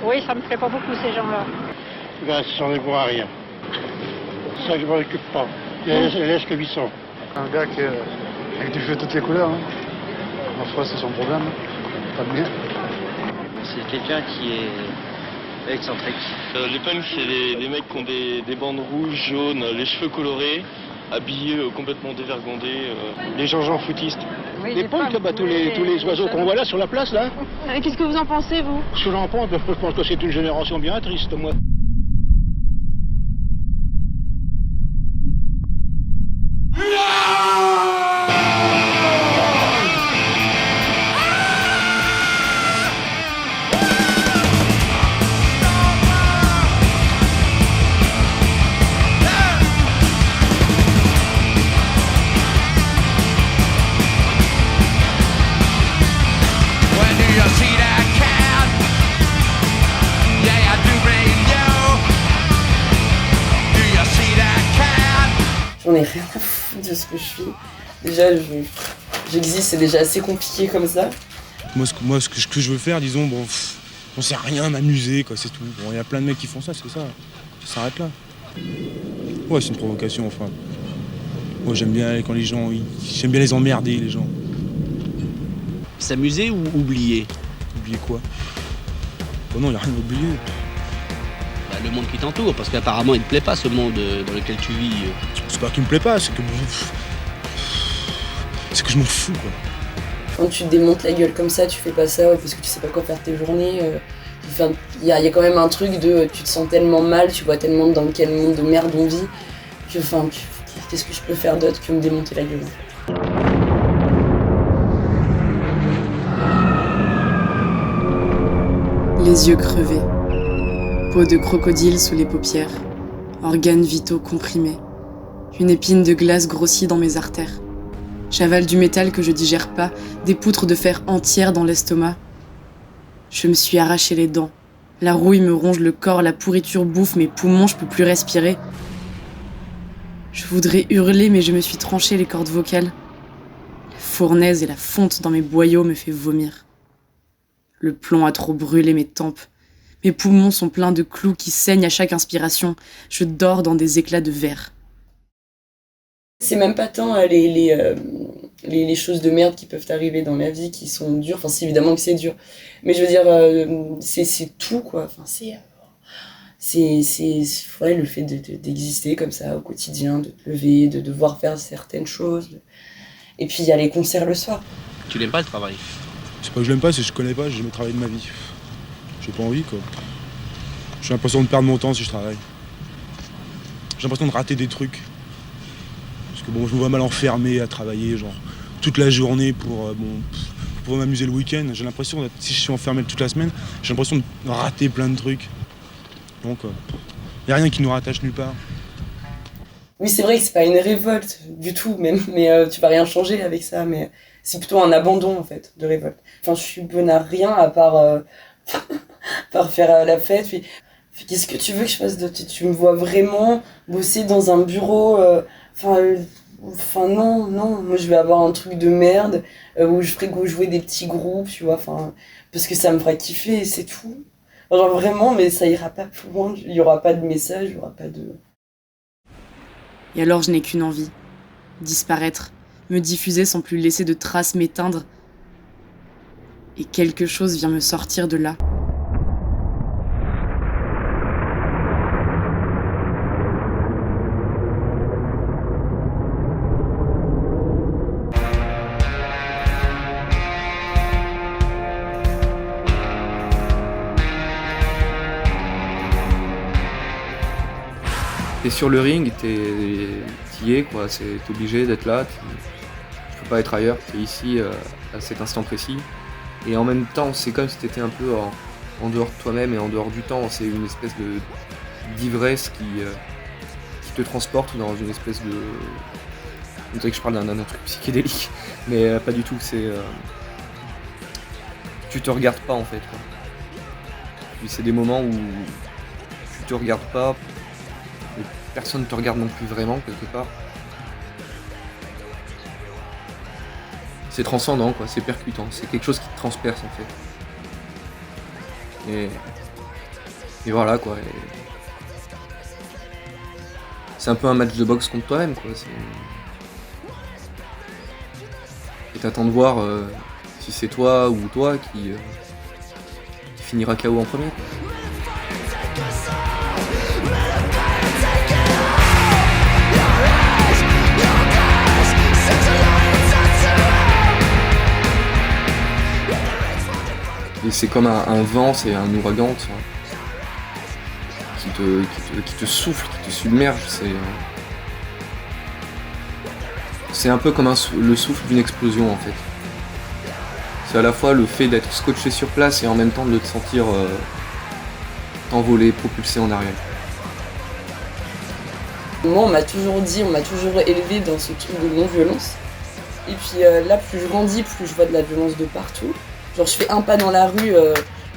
Oui, ça me plaît pas beaucoup ces gens-là. Ben, ce sont des bons à rien. Ça, je m'en occupe pas. Elle laisse comme ils sont. Un gars qui avec du feu de toutes les couleurs. Hein. Parfois, c'est son problème. Pas de bien. C'est quelqu'un qui est excentrique. Les punks, c'est des mecs qui ont des bandes rouges, jaunes, les cheveux colorés, habillés complètement dévergondés. Les gens foutistes. Oui, les punks, bah, tous les oiseaux qu'on voit là sur la place, là. Qu'est-ce que vous en pensez, vous? Ce que j'en pense, je pense que c'est une génération bien triste, moi. J'en ai rien à foutre de ce que je suis. Déjà, j'existe, c'est déjà assez compliqué comme ça. Moi, ce que je veux faire, disons, bon, on sait rien, m'amuser, quoi, c'est tout. Bon, y a plein de mecs qui font ça, c'est ça. Ça s'arrête là. Ouais, c'est une provocation, enfin. Moi, j'aime bien quand les gens, j'aime bien les emmerder, les gens. S'amuser ou oublier? Oublier quoi? Oh non, y a rien à oublier. Bah, le monde qui t'entoure, parce qu'apparemment il te plaît pas ce monde dans lequel tu vis. C'est pas qu'il me plaît pas, c'est que je m'en fous, quoi. Quand tu te démontes la gueule comme ça, tu fais pas ça parce que tu sais pas quoi faire tes journées. Il y a quand même un truc de tu te sens tellement mal, tu vois tellement dans quel monde de merde on vit que qu'est-ce que je peux faire d'autre que me démonter la gueule. Les yeux crevés, peau de crocodile sous les paupières, organes vitaux comprimés, une épine de glace grossie dans mes artères. J'avale du métal que je digère pas, des poutres de fer entières dans l'estomac. Je me suis arraché les dents. La rouille me ronge le corps, la pourriture bouffe mes poumons, je peux plus respirer. Je voudrais hurler, mais je me suis tranché les cordes vocales. La fournaise et la fonte dans mes boyaux me fait vomir. Le plomb a trop brûlé mes tempes. Mes poumons sont pleins de clous qui saignent à chaque inspiration. Je dors dans des éclats de verre. C'est même pas tant les choses de merde qui peuvent arriver dans la vie qui sont dures. Enfin, c'est évidemment que c'est dur. Mais je veux dire, c'est tout, quoi. Enfin, ouais, le fait d'exister comme ça au quotidien, de te lever, de devoir faire certaines choses. Et puis, il y a les concerts le soir. Tu l'aimes pas le travail? C'est pas que je l'aime pas, c'est que je connais pas, j'ai jamais travaillé de ma vie. J'ai pas envie, quoi. J'ai l'impression de perdre mon temps si je travaille. J'ai l'impression de rater des trucs. Parce que bon, je me vois mal enfermé à travailler, genre, toute la journée pour m'amuser le week-end. J'ai l'impression, si je suis enfermé toute la semaine, j'ai l'impression de rater plein de trucs. Donc, y a rien qui nous rattache nulle part. Oui, c'est vrai que c'est pas une révolte du tout, même, mais tu vas rien changer avec ça, mais c'est plutôt un abandon, en fait, de révolte. Enfin, je suis bonne à rien à part, par faire la fête, puis qu'est-ce que tu veux que je fasse d'autre? Tu me vois vraiment bosser dans un bureau, Enfin non, moi je vais avoir un truc de merde où je ferai jouer des petits groupes, tu vois, parce que ça me fera kiffer et c'est tout. Genre vraiment, mais ça ira pas plus loin, il y aura pas de message, il y aura pas de... Et alors je n'ai qu'une envie, disparaître, me diffuser sans plus laisser de traces, m'éteindre. Et quelque chose vient me sortir de là. T'es sur le ring, t'y es, quoi, t'es obligé d'être là, tu peux pas être ailleurs, t'es ici à cet instant précis. Et en même temps, c'est comme si t'étais un peu en dehors de toi-même et en dehors du temps, c'est une espèce d'ivresse qui te transporte dans une espèce de... On dirait que je parle d'un truc psychédélique, mais pas du tout, tu te regardes pas en fait, quoi. Puis c'est des moments où tu te regardes pas, et personne ne te regarde non plus vraiment, quelque part. C'est transcendant, quoi, c'est percutant, c'est quelque chose qui te transperce en fait. Et Et voilà quoi. C'est un peu un match de boxe contre toi-même quoi. Et t'attends de voir si c'est toi ou toi qui finira KO en premier. Et c'est comme un vent, c'est un ouragan, tu vois, qui te souffle, qui te submerge. C'est un peu comme le souffle d'une explosion en fait. C'est à la fois le fait d'être scotché sur place et en même temps de te sentir t'envoler, propulsé en arrière. Moi, on m'a toujours élevé dans ce truc de non-violence. Et puis là, plus je grandis, plus je vois de la violence de partout. Genre, je fais un pas dans la rue,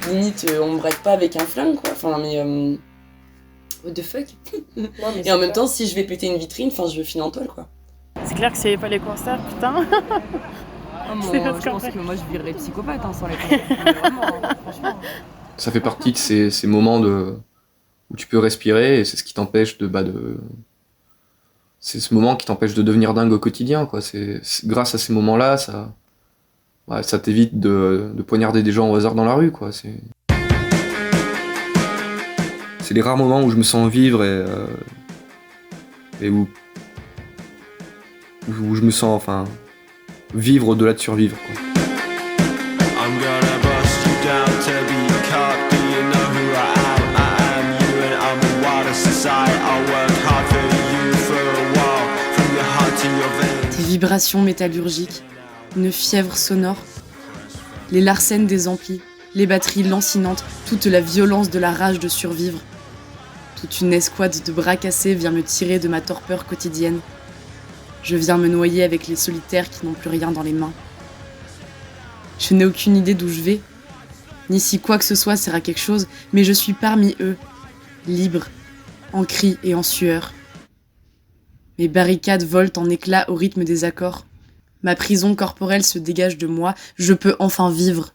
limite, on me braque pas avec un flingue, quoi. Enfin, mais... what the fuck. Non, et en même temps, si je vais péter une vitrine, enfin, je file en tôle, quoi. C'est clair que s'il n'y avait pas les concerts, putain. Je pense que moi, je virerais psychopathe sans les concerts. Vraiment, franchement. Ça fait partie de ces moments où tu peux respirer et c'est ce qui t'empêche c'est ce moment qui t'empêche de devenir dingue au quotidien, quoi. C'est grâce à ces moments-là, ça t'évite de poignarder des gens au hasard dans la rue, quoi. C'est les rares moments où je me sens vivre et où je me sens, enfin, vivre au-delà de survivre, quoi. Des vibrations métallurgiques, une fièvre sonore, les larcènes des amplis, les batteries lancinantes, toute la violence de la rage de survivre. Toute une escouade de bras cassés vient me tirer de ma torpeur quotidienne. Je viens me noyer avec les solitaires qui n'ont plus rien dans les mains. Je n'ai aucune idée d'où je vais, ni si quoi que ce soit sert à quelque chose, mais je suis parmi eux, libre, en cris et en sueur. Mes barricades volent en éclats au rythme des accords. Ma prison corporelle se dégage de moi, je peux enfin vivre.